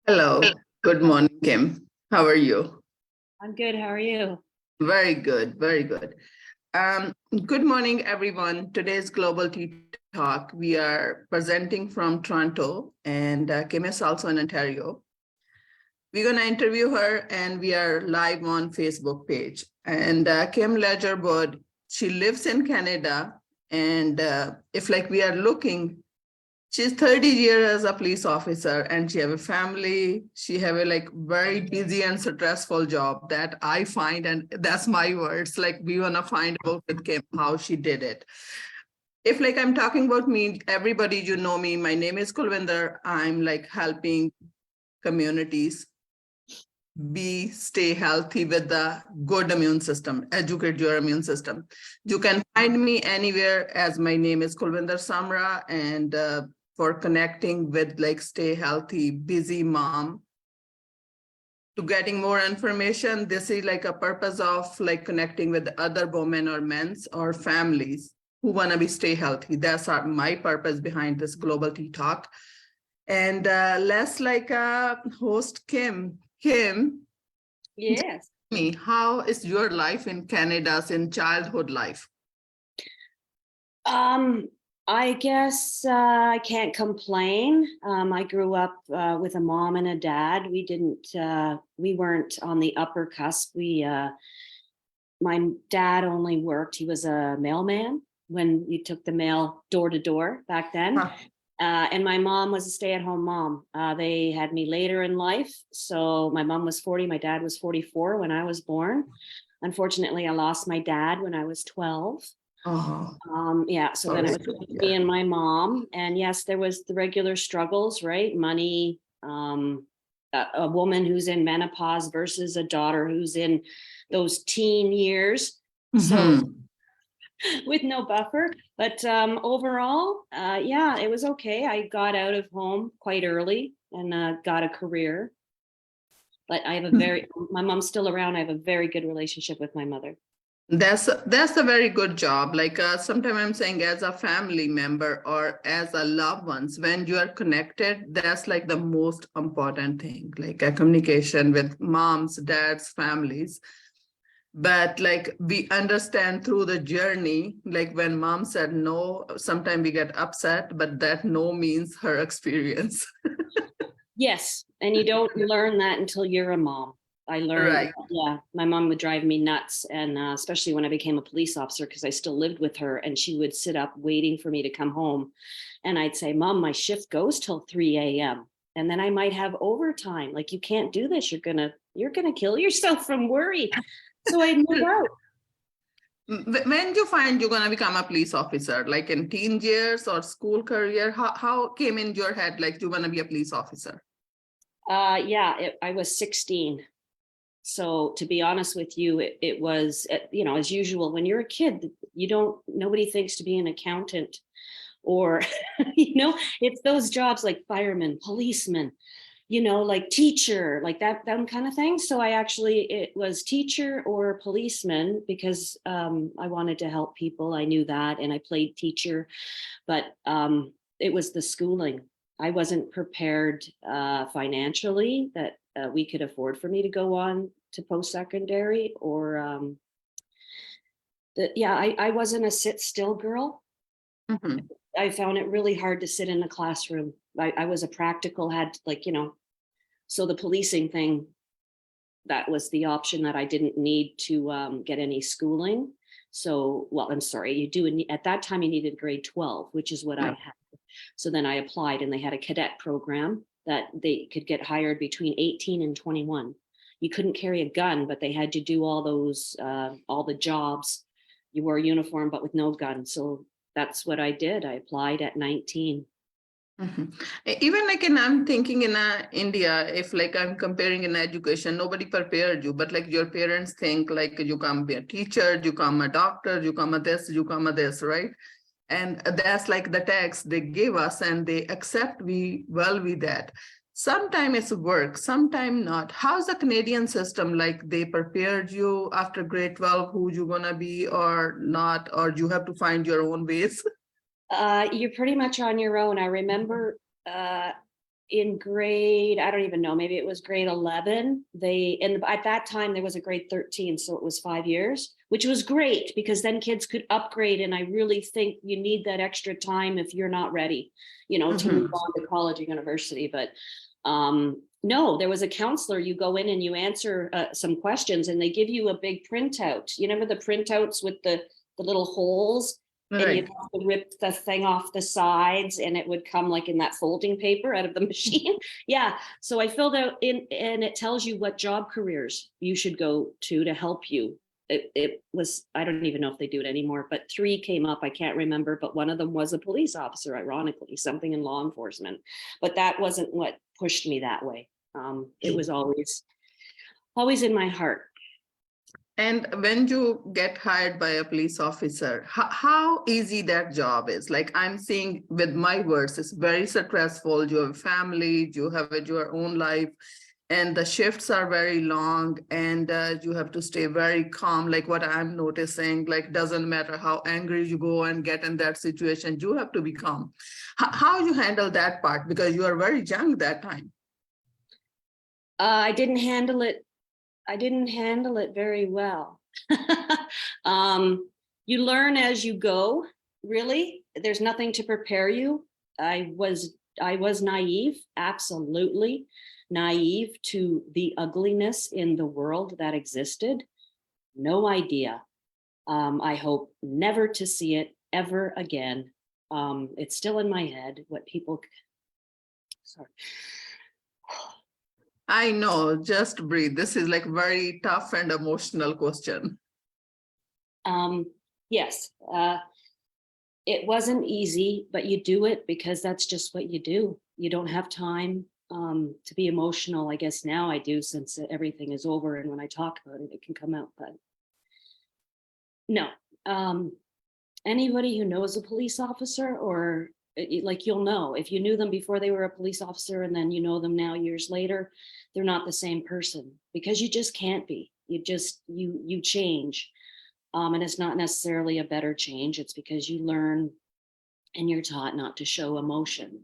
Hello. Good morning, Kim. How are you? I'm good. How are you? Very good. Very good. Good morning, everyone. Today's Global Tea Talk. We are presenting from Toronto, and Kim is also in Ontario. We're going to interview her, and we are live on Facebook page. And Kim Ledgerwood, she lives in Canada, and if like we are looking, she's 30 years as a police officer, and she have a family. She have a like very busy and stressful job that I find, and that's my words, like we want to find out with Kim how she did it. If like I'm talking about me, everybody, you know me, my name is KUlwinder. I'm like helping communities stay healthy with the good immune system, educate your immune system. You can find me anywhere as my name is KUlwinder Samra, and for connecting with like stay healthy, busy mom. To getting more information, this is like a purpose of like connecting with other women or men's or families who want to be stay healthy. That's my purpose behind this Global Tea Talk. And let's like host Kim. Kim, Yes. me, how is your life in Canada in childhood life? I guess I can't complain. I grew up with a mom and a dad. We weren't on the upper cusp. My dad only worked, he was a mailman when you took the mail door to door back then. Huh. And my mom was a stay-at-home mom. They had me later in life. So my mom was 40, my dad was 44 when I was born. Unfortunately, I lost my dad when I was 12. Oh, Yeah, so then it was me and my mom. And yes, there was the regular struggles, right? Money, a woman who's in menopause versus a daughter who's in those teen years. So with no buffer, but overall, yeah, it was okay. I got out of home quite early and got a career. But I have my mom's still around. I have a very good relationship with my mother. That's a very good job. Like sometimes I'm saying as a family member or as a loved ones, when you are connected, that's like the most important thing, like a communication with moms, dads, families. But like we understand through the journey, like when mom said no, sometimes we get upset, but that no means her experience. Yes, and you don't learn that until you're a mom. I learned, Right. yeah, my mom would drive me nuts. And especially when I became a police officer, because I still lived with her, and she would sit up waiting for me to come home. And I'd say, Mom, my shift goes till 3 a.m. And then I might have overtime. Like, you can't do this. You're gonna kill yourself from worry. So I'd move out. When do you find you're gonna become a police officer? Like in teen years or school career? How came in your head like you wanna be a police officer? Yeah, I was 16. So to be honest with you, it was, as usual, when you're a kid, nobody thinks to be an accountant or, it's those jobs like fireman, policeman, like teacher, like that kind of thing. So it was teacher or policeman because I wanted to help people. I knew that. And I played teacher, but it was the schooling. I wasn't prepared financially that we could afford for me to go on to post-secondary or I wasn't a sit still girl. I found it really hard to sit in a classroom. I was a practical, so the policing thing, that was the option that I didn't need to get any schooling. So, well, I'm sorry, at that time you needed grade 12, which is what I had. So then I applied and they had a cadet program that they could get hired between 18 and 21. You couldn't carry a gun, but they had you do all the jobs. You wore a uniform, but with no gun. So that's what I did. I applied at 19. Even like I'm thinking in India, if like I'm comparing in education, nobody prepared you, but like your parents think like you come be a teacher, you come a doctor, you come a this, you come a this, right? And that's like the text they give us and they accept with that. Sometimes it's work, sometimes not. How's the Canadian system? Like they prepared you after grade 12, who you gonna be or not, or you have to find your own ways? You're pretty much on your own. I remember in grade, I don't even know, maybe it was grade 11. And at that time there was a grade 13, so it was 5 years, which was great because then kids could upgrade. And I really think you need that extra time if you're not ready, to move on to college or university. But no, there was a counselor. You go in and you answer some questions, and they give you a big printout. You remember the printouts with the little holes? Right. And you'd have to rip the thing off the sides, and it would come like in that folding paper out of the machine. Yeah. So I filled out and it tells you what job careers you should go to help you. It was, I don't even know if they do it anymore, but 3 came up. I can't remember, but one of them was a police officer, ironically, something in law enforcement. But that wasn't what pushed me that way. It was always in my heart. And when you get hired by a police officer, how easy that job is? Like I'm seeing with my words, it's very stressful. You have a family, you have your own life, and the shifts are very long, and you have to stay very calm. Like what I'm noticing, like doesn't matter how angry you go and get in that situation, you have to be calm. How you handle that part? Because you are very young that time. I didn't handle it very well. You learn as you go, really. There's nothing to prepare you. I was naive, absolutely naive to the ugliness in the world that existed. No idea. I hope never to see it ever again. It's still in my head what people, sorry. I know, just breathe. This is like very tough and emotional question. Yes, it wasn't easy, but you do it because that's just what you do. You don't have time to be emotional. I guess now I do, since everything is over, and when I talk about it, it can come out. But no, anybody who knows a police officer, or like, you'll know if you knew them before they were a police officer and then you know them now years later, they're not the same person, because you just can't be. You change. And it's not necessarily a better change. It's because you learn and you're taught not to show emotion.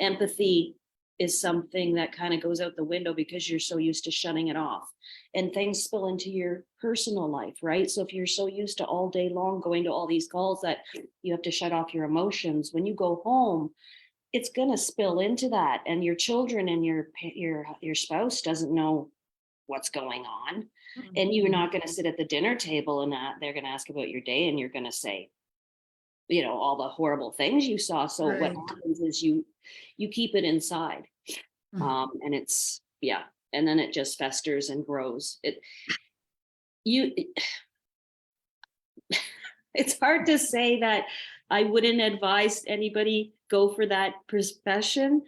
Empathy is something that kind of goes out the window because you're so used to shutting it off, and things spill into your personal life, right? So if you're so used to all day long going to all these calls that you have to shut off your emotions, when you go home, it's going to spill into that, and your children and your spouse doesn't know what's going on. And you're not going to sit at the dinner table and they're going to ask about your day, and you're going to say, all the horrible things you saw. So Right. What happens is you keep it inside. And it's, yeah. And then it just festers and grows. It's hard to say that I wouldn't advise anybody go for that profession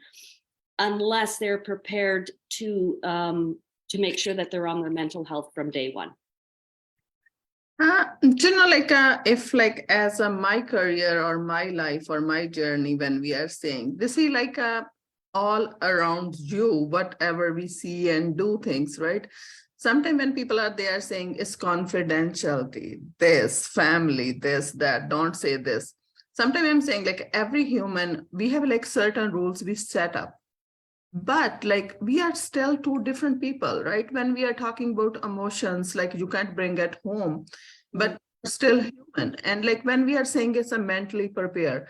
unless they're prepared to make sure that they're on their mental health from day one. If like as my career or my life or my journey, when we are saying this is like all around you, whatever we see and do things, right? Sometimes when people are there saying it's confidentiality, this family, this, that, don't say this. Sometimes I'm saying like every human, we have like certain rules we set up. But like we are still 2 different people, right? When we are talking about emotions, like you can't bring it home, but still human. And like when we are saying it's a mentally prepare,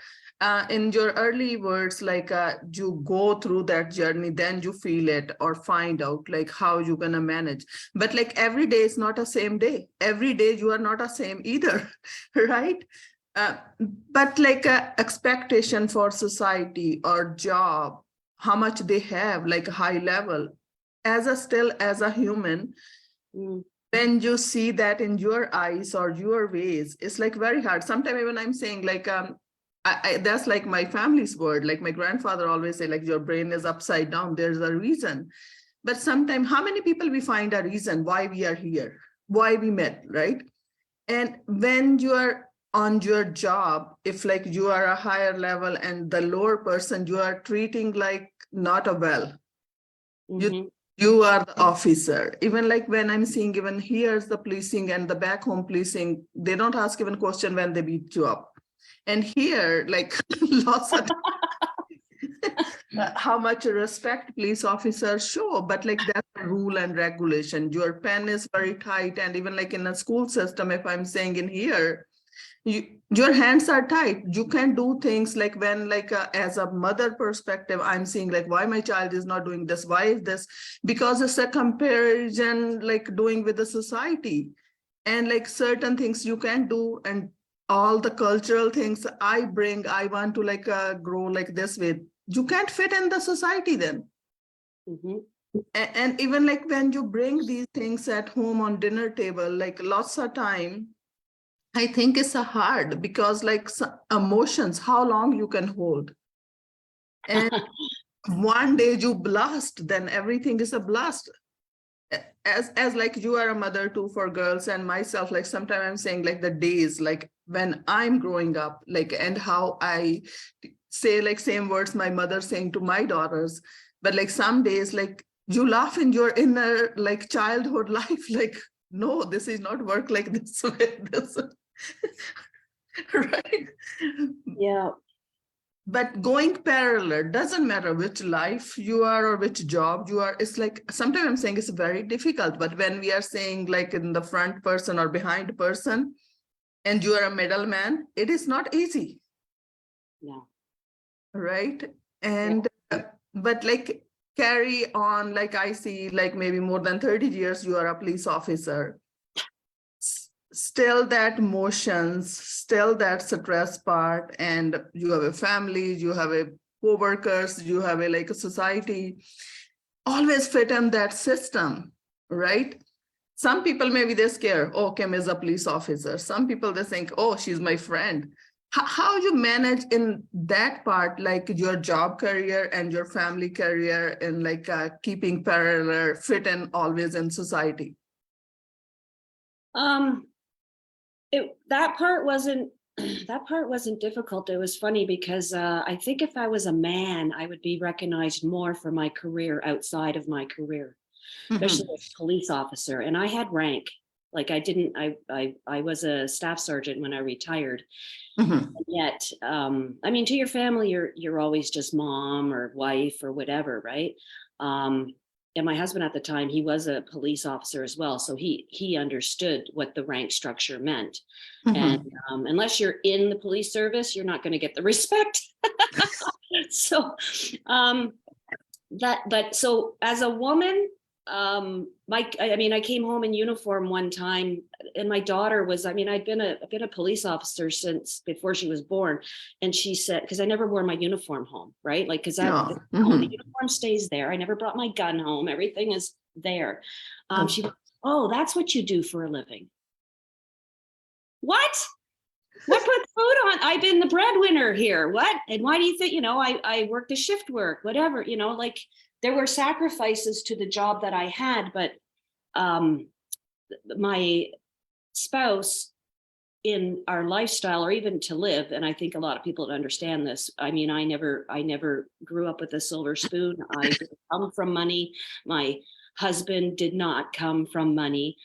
in your early words, like you go through that journey, then you feel it or find out like how you're gonna manage. But like every day is not a same day. Every day you are not a same either, right? But like expectation for society or job, how much they have, like a high level, as a human, when you see that in your eyes or your ways, it's like very hard. Sometimes even I'm saying like, that's like my family's word, like my grandfather always say, like your brain is upside down, there's a reason. But sometimes how many people we find a reason why we are here, why we met, right? And when you are on your job, if like you are a higher level and the lower person, you are treating like not a well. You are the officer. Even like when I'm seeing, even here's the policing and the back home policing, they don't ask even question when they beat you up. And here, like lots of how much respect police officers show, but like that's a rule and regulation. Your pen is very tight, and even like in a school system, if I'm saying in here, your hands are tight. You can do things like when like as a mother perspective, I'm seeing like why my child is not doing this, why is this? Because it's a comparison like doing with the society, and like certain things you can do, and all the cultural things I bring, I want to like grow like this way. You can't fit in the society then. Mhm. And even like when you bring these things at home on dinner table, like lots of time, I think it's a hard because like emotions, how long you can hold. And one day you blast, then everything is a blast. As like you are a mother too for girls, and myself, like sometimes I'm saying like the days like when I'm growing up, like, and how I say like same words my mother saying to my daughters, but like some days like you laugh in your inner like childhood life, like no, this is not work like this way. This right. Yeah. But going parallel doesn't matter which life you are or which job you are. It's like sometimes I'm saying it's very difficult, but when we are saying like in the front person or behind person and you are a middleman, it is not easy. No. Right. And but like carry on, like I see like maybe more than 30 years you are a police officer. Still that emotions, still that stress part, and you have a family, you have a co-workers, you have a like a society, always fit in that system, right? Some people maybe they're scared, oh, Kim is a police officer. Some people they think, oh, she's my friend. How you manage in that part, like your job career and your family career, and like keeping parallel fit in always in society? That part wasn't that part wasn't difficult. It was funny because I think if I was a man, I would be recognized more for my career outside of my career, especially as a police officer. And I had rank. Like I was a staff sergeant when I retired. And yet, I mean, to your family, you're always just mom or wife or whatever, right? And my husband at the time, he was a police officer as well, so he understood what the rank structure meant. And unless you're in the police service, you're not going to get the respect. So so as a woman, I came home in uniform one time, and my daughter was, I've been a police officer since before she was born. And she said, because I never wore my uniform home, right? Like, because the uniform stays there. I never brought my gun home. Everything is there. She goes, oh, that's what you do for a living. What put food on? I've been the breadwinner here. What? And why do you think, I worked a shift work, whatever, like, there were sacrifices to the job that I had, but my spouse, in our lifestyle, or even to live, and I think a lot of people don't understand this. I never grew up with a silver spoon. I didn't come from money. My husband did not come from money.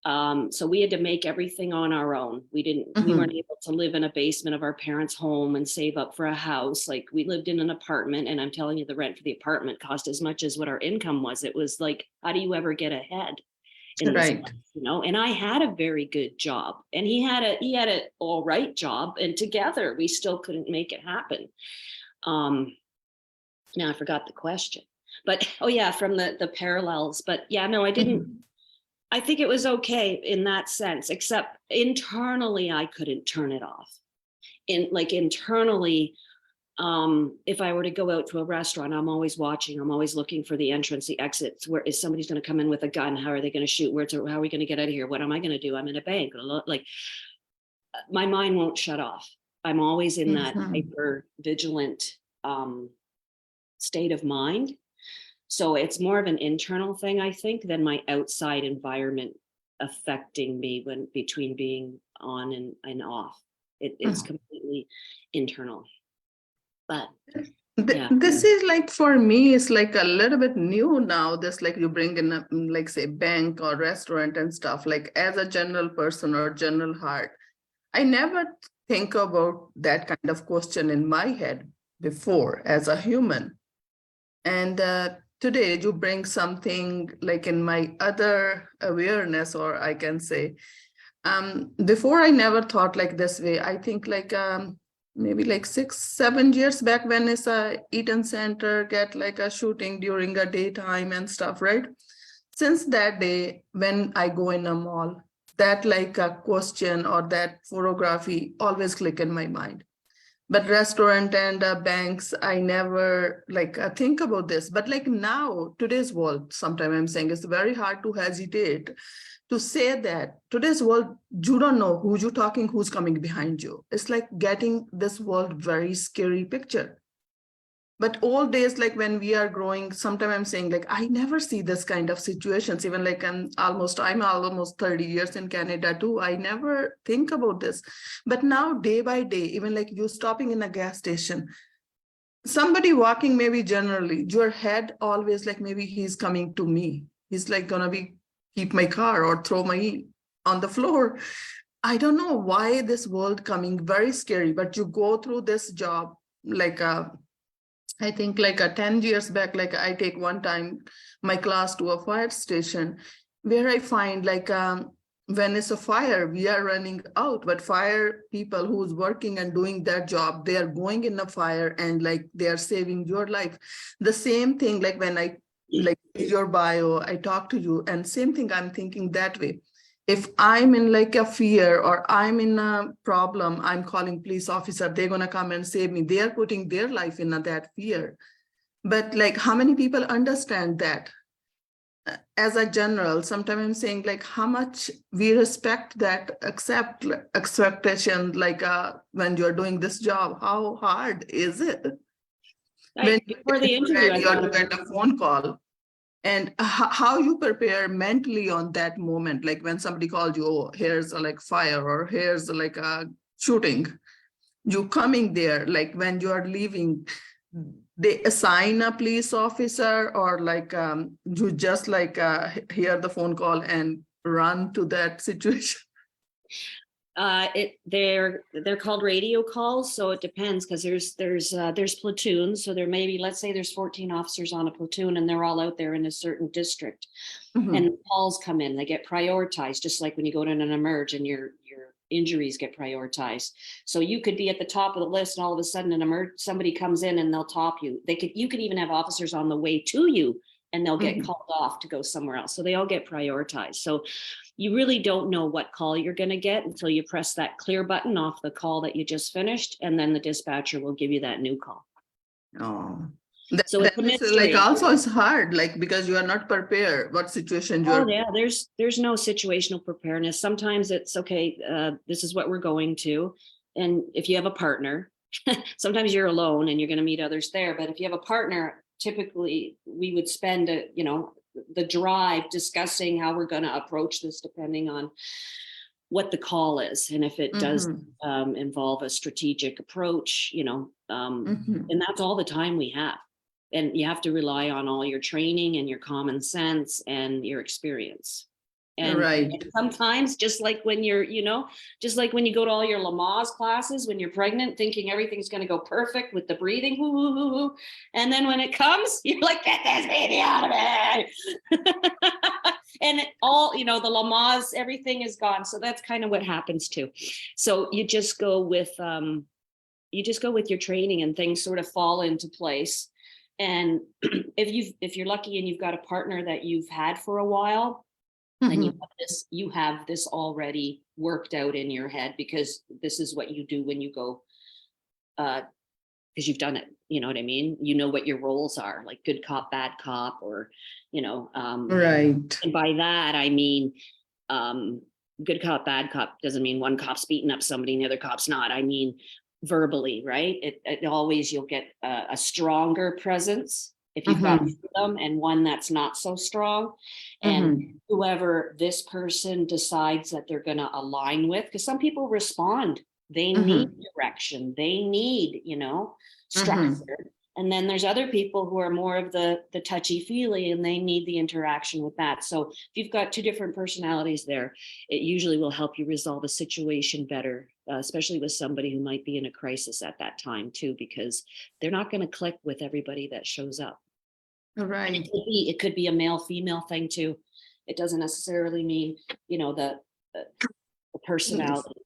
So we had to make everything on our own. We weren't able to live in a basement of our parents' home and save up for a house. Like, we lived in an apartment, and I'm telling you, the rent for the apartment cost as much as what our income was. It was like, how do you ever get ahead in this life, And I had a very good job, and he had a all right job, and together we still couldn't make it happen. Now I forgot the question, but from the parallels. But yeah, no, I didn't. I think it was okay in that sense, except internally, I couldn't turn it off. Internally, if I were to go out to a restaurant, I'm always watching. I'm always looking for the entrance, the exits. Where is somebody's going to come in with a gun? How are they going to shoot? How are we going to get out of here? What am I going to do? I'm in a bank. Like, my mind won't shut off. I'm always in that hyper vigilant state of mind. So it's more of an internal thing, I think, than my outside environment affecting me between being on and off. It's completely internal. But this is like, for me, it's like a little bit new now. This, like, you bring in like say bank or restaurant and stuff, like as a general person or general heart. I never think about that kind of question in my head before as a human. And today you bring something like in my other awareness, or I can say, before I never thought like this way. I think like maybe like 6, 7 years back when is a Eaton Center get like a shooting during a daytime and stuff, right? Since that day, when I go in a mall, that like a question or that photography always click in my mind. But restaurant and banks, I never like think about this. But like now, today's world, sometimes I'm saying it's very hard to hesitate to say that today's world, you don't know who you're talking, who's coming behind you. It's like getting this world very scary picture. But all days, like when we are growing, sometimes I'm saying like, I never see this kind of situations, even like I'm almost 30 years in Canada too. I never think about this. But now day by day, even like you stopping in a gas station, somebody walking, maybe generally, your head always like, maybe he's coming to me. He's like gonna be keep my car or throw my on the floor. I don't know why this world coming very scary, but you go through this job like I think like 10 years back, like I take one time my class to a fire station where I find like when it's a fire, we are running out, but fire people who's working and doing their job, they are going in a fire and like they are saving your life. The same thing, like when I like your bio, I talk to you, and same thing I'm thinking that way. If I'm in like a fear or I'm in a problem, I'm calling police officer, they're gonna come and save me. They are putting their life in that fear. But like how many people understand that? As a general, sometimes I'm saying like how much we respect that expectation, like when you're doing this job, how hard is it? When Before the interview, I you're thought to about get a phone call, and how you prepare mentally on that moment, like when somebody called you, oh, here's a like fire or here's like a shooting, you coming there, like when you are leaving, they assign a police officer, or like you just like hear the phone call and run to that situation. they're called radio calls, so it depends, because there's platoons. So there may be, let's say there's 14 officers on a platoon and they're all out there in a certain district. And calls come in, they get prioritized, just like when you go to an emerge and your injuries get prioritized. So you could be at the top of the list and all of a sudden somebody comes in and they'll top you. You could even have officers on the way to you and they'll get called off to go somewhere else. So they all get prioritized. So you really don't know what call you're going to get until you press that clear button off the call that you just finished, and then the dispatcher will give you that new call. Oh, So it's a it's like mystery. also it's hard, like because you are not prepared what situation you're. Oh yeah, there's no situational preparedness. Sometimes it's okay, this is what we're going to. And if you have a partner, sometimes you're alone and you're going to meet others there. But if you have a partner, typically we would spend the drive discussing how we're going to approach this, depending on what the call is. And if it does involve a strategic approach, and that's all the time we have. And you have to rely on all your training and your common sense and your experience. And sometimes, just like when you're, just like when you go to all your Lamaze classes, when you're pregnant, thinking everything's going to go perfect with the breathing, whoo, whoo, whoo, whoo. And then when it comes, you're like, get this baby out of me. And all, the Lamaze, everything is gone. So that's kind of what happens too. So you just go with your training, and things sort of fall into place. And if you're lucky and you've got a partner that you've had for a while, then you have this already worked out in your head, because this is what you do when you go, because you've done it. You know what I mean? You know what your roles are, like good cop, bad cop, or, right. And by that, I mean, good cop, bad cop doesn't mean one cop's beating up somebody and the other cop's not. I mean, verbally, right? It always, you'll get a stronger presence if you've got them, and one that's not so strong. And whoever this person decides that they're going to align with, because some people respond, they need direction, they need, structure. And then there's other people who are more of the touchy feely, and they need the interaction with that. So if you've got two different personalities there, it usually will help you resolve a situation better, especially with somebody who might be in a crisis at that time too, because they're not going to click with everybody that shows up. And Right. it could be a male female thing too. It doesn't necessarily mean, the personality.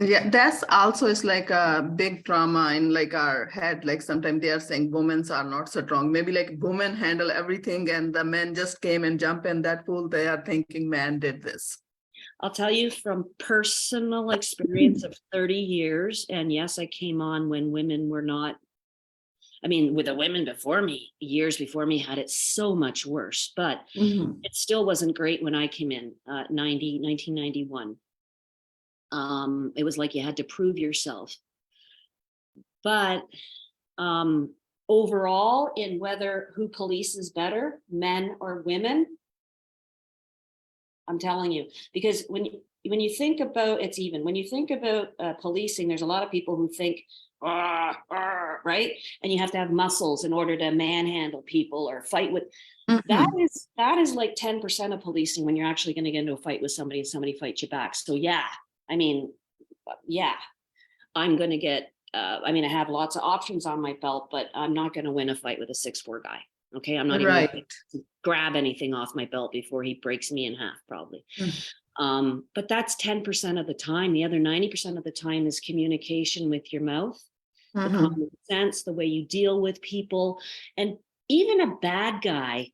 Yeah, that's also is like a big trauma in like our head. Like sometimes they are saying women are not so strong. Maybe like women handle everything and the men just came and jump in that pool. They are thinking man did this. I'll tell you from personal experience of 30 years, and yes, I came on when women were not, with the women before me, years before me, had it so much worse, but Mhm. it still wasn't great when I came in, 1991. It was like you had to prove yourself. But overall, in whether who polices better, men or women, I'm telling you, because when you think about, it's even when you think about policing, there's a lot of people who think, right, and you have to have muscles in order to manhandle people or fight with. That is like 10% of policing when you're actually going to get into a fight with somebody and somebody fights you back. So yeah, I'm going to get. I have lots of options on my belt, but I'm not going to win a fight with a 6'4" guy. Okay, I'm not even going to grab anything off my belt before he breaks me in half, probably. But that's 10% of the time. The other 90% of the time is communication with your mouth, the common sense, the way you deal with people. And even a bad guy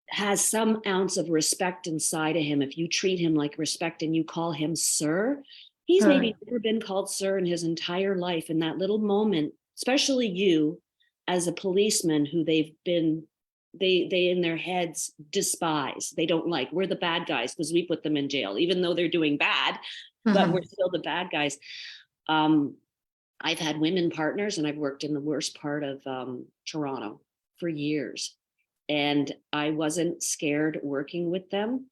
has some ounce of respect inside of him. If you treat him like respect and you call him sir, he's maybe never been called sir in his entire life. In that little moment, especially you as a policeman who they in their heads despise, they don't like. We're the bad guys because we put them in jail, even though they're doing bad, but we're still the bad guys. I've had women partners and I've worked in the worst part of Toronto for years. And I wasn't scared working with them.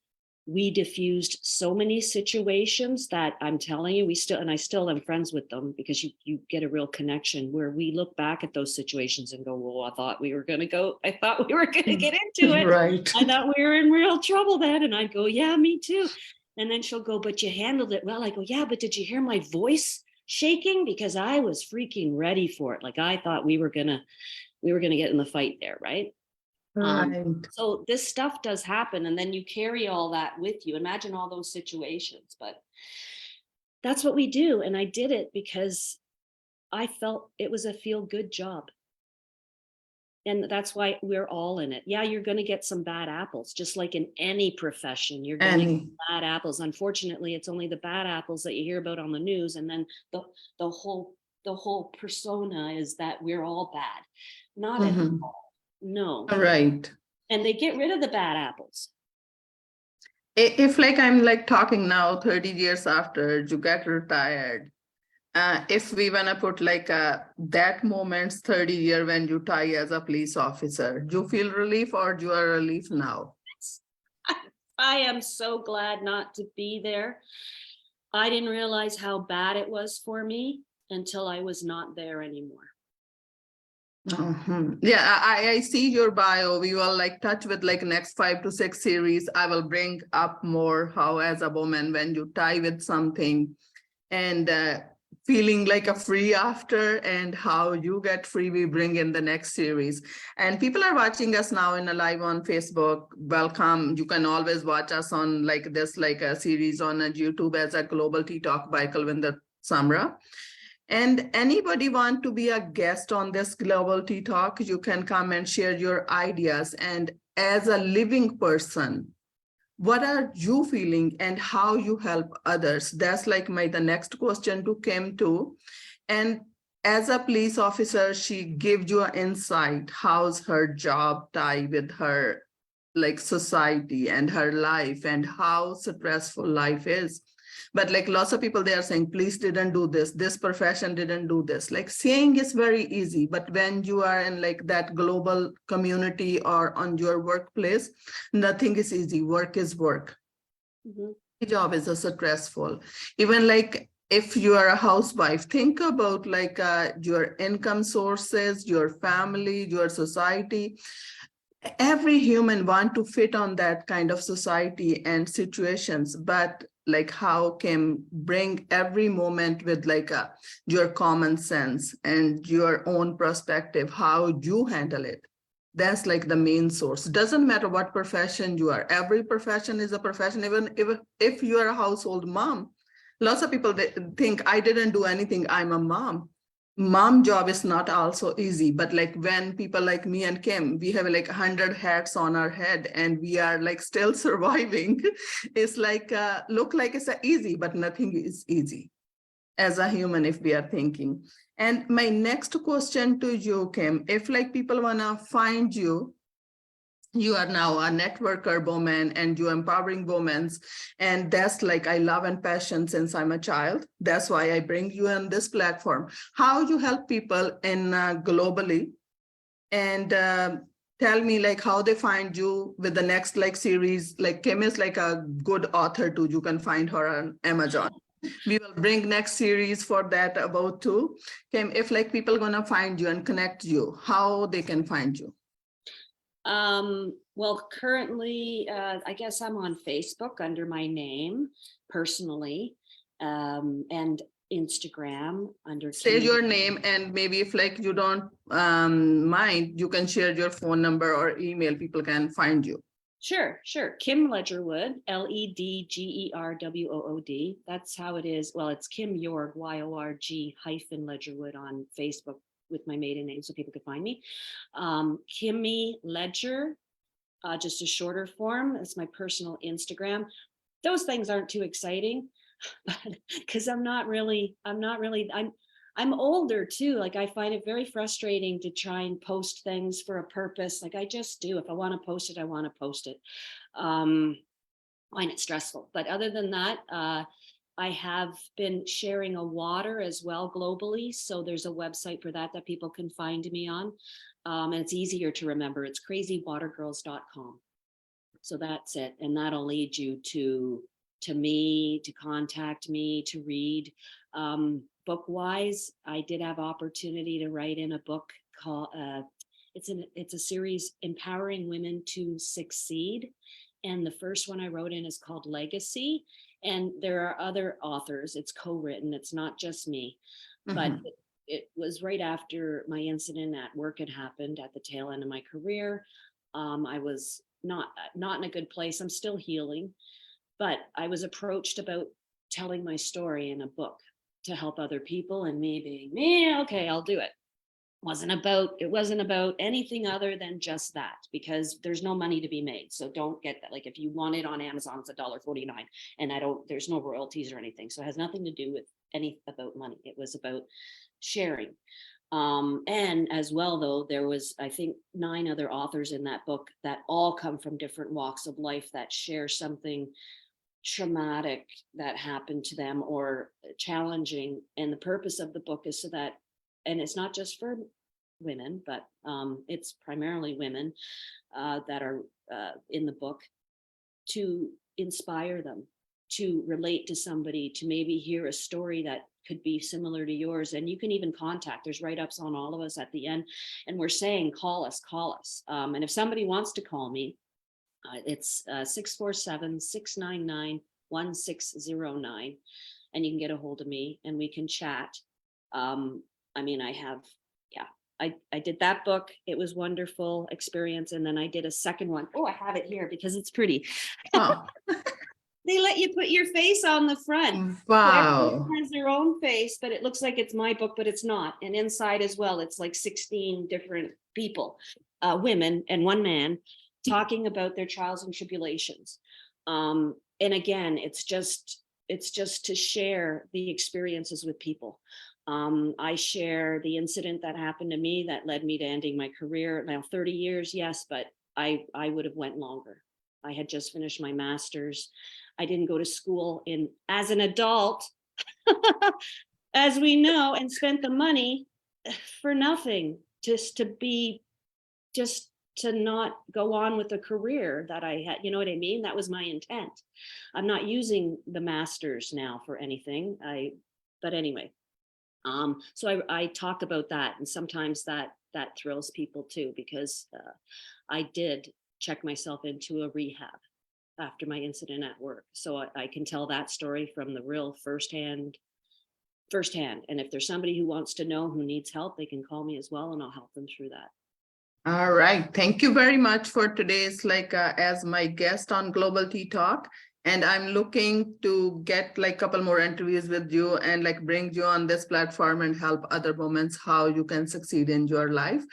We diffused so many situations that I'm telling you, I still am friends with them because you get a real connection where we look back at those situations and go, well, I thought we were going to get into it. Right. I thought we were in real trouble then. And I'd go, yeah, me too. And then she'll go, but you handled it well. I go, yeah, but did you hear my voice shaking? Because I was freaking ready for it. Like I thought we were going to get in the fight there. Right. So this stuff does happen, and then you carry all that with you. Imagine all those situations, but that's what we do. And I did it because I felt it was a feel-good job. And that's why we're all in it. Yeah, you're going to get some bad apples, just like in any profession. You're going to get bad apples. Unfortunately, it's only the bad apples that you hear about on the news, and then the whole persona is that we're all bad. Not at all. No. Right. And they get rid of the bad apples. If like I'm like talking now 30 years after you get retired, if we wanna put like that moment's 30 year when you tie as a police officer, do you feel relief or you are relief now? I am so glad not to be there. I didn't realize how bad it was for me until I was not there anymore. Yeah, I see your bio. We will like touch with like next 5 to 6 series. I will bring up more how as a woman when you tie with something and feeling like a free after and how you get free, we bring in the next series. And people are watching us now in a live on Facebook. Welcome. You can always watch us on like this, like a series on a YouTube as a Global Tea Talk by KUlwinder Samra. And anybody want to be a guest on this Global Tea Talk, you can come and share your ideas. And as a living person, what are you feeling and how you help others? That's like the next question to come to. And as a police officer, she gives you an insight. How's her job tie with her like society and her life and how stressful life is. But like lots of people, they are saying, police didn't do this, this profession didn't do this. Like saying is very easy, but when you are in like that global community or on your workplace, nothing is easy. Work is work. The job is stressful. Even like if you are a housewife, think about like your income sources, your family, your society. Every human want to fit on that kind of society and situations, but like how can bring every moment with like your common sense and your own perspective, how you handle it. That's like the main source. Doesn't matter what profession you are. Every profession is a profession. Even if you are a household mom, lots of people they think I didn't do anything. I'm a mom. Mom job is not also easy, but like when people like me and Kim, we have like 100 hats on our head and we are like still surviving. It's like look like it's easy, but nothing is easy as a human if we are thinking. And my next question to you, Kim, if like people wanna find you, you are now a networker woman and you empowering women, and that's like I love and passion since I'm a child. That's why I bring you on this platform. How you help people in globally, and tell me like how they find you with the next like series. Like Kim is like a good author too. You can find her on Amazon. We will bring next series for that about too. Kim, if like people gonna find you and connect you, how they can find you? Well, currently, I guess I'm on Facebook under my name personally, and Instagram under Say Kim. your name, and maybe if like you don't mind, you can share your phone number or email. People can find you. Sure. Kim Ledgerwood, Ledgerwood. That's how it is. Well, it's Kim Yorg, YORG-Ledgerwood on Facebook with my maiden name so people could find me. Kimmy Ledger, just a shorter form. That's my personal Instagram. Those things aren't too exciting, because I'm older too. Like I find it very frustrating to try and post things for a purpose. Like I just do. If I want to post it, I want to post it. Find it stressful. But other than that, I have been sharing a water as well globally. So there's a website for that people can find me on. And it's easier to remember. It's crazywatergirls.com. So that's it. And that'll lead you to me, to contact me, to read. Book wise, I did have opportunity to write in a book called, it's a series, Empowering Women to Succeed. And the first one I wrote in is called Legacy. And there are other authors. It's co-written. It's not just me. But it was right after my incident at work had happened at the tail end of my career. I was not in a good place. I'm still healing, but I was approached about telling my story in a book to help other people, and me being me, okay, I'll do it. It wasn't about anything other than just that, because there's no money to be made. So don't get that. Like if you want it on Amazon, it's $1.49, and there's no royalties or anything. So it has nothing to do with about money. It was about sharing. And as well, though, there was, I think, 9 other authors in that book that all come from different walks of life that share something traumatic that happened to them or challenging. And the purpose of the book is so that, and it's not just for women, but it's primarily women that are in the book, to inspire them to relate to somebody, to maybe hear a story that could be similar to yours. And you can even contact, there's write-ups on all of us at the end. And we're saying, call us. And if somebody wants to call me, it's 647-699-1609. And you can get a hold of me and we can chat. I mean, I did that book. It was wonderful experience. And then I did a second one. Oh, I have it here because it's pretty. Oh. They let you put your face on the front. Wow. So everyone has their own face, but it looks like it's my book, but it's not. And inside as well, it's like 16 different people, women and one man, talking about their trials and tribulations. And again, it's just to share the experiences with people. I share the incident that happened to me that led me to ending my career. Now 30 years, yes, but I would have went longer. I had just finished my master's. I didn't go to school as an adult, as we know, and spent the money for nothing, just to not go on with the career that I had. You know what I mean? That was my intent. I'm not using the master's now for anything. But anyway, so I talk about that, and sometimes that thrills people too, because I did check myself into a rehab after my incident at work. So I can tell that story from the real firsthand. And if there's somebody who wants to know, who needs help, they can call me as well, and I'll help them through that. All right. Thank you very much for today's as my guest on Global Tea Talk. And I'm looking to get like a couple more interviews with you and like bring you on this platform and help other women how you can succeed in your life.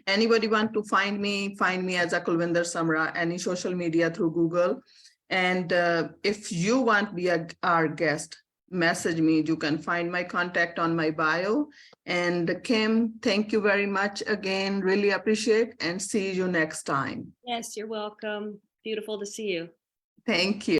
Anybody want to find me as a KUlwinder Samra, any social media through Google. And if you want to be our guest, message me. You can find my contact on my bio. And Kim, thank you very much again. Really appreciate and see you next time. Yes, you're welcome. Beautiful to see you. Thank you.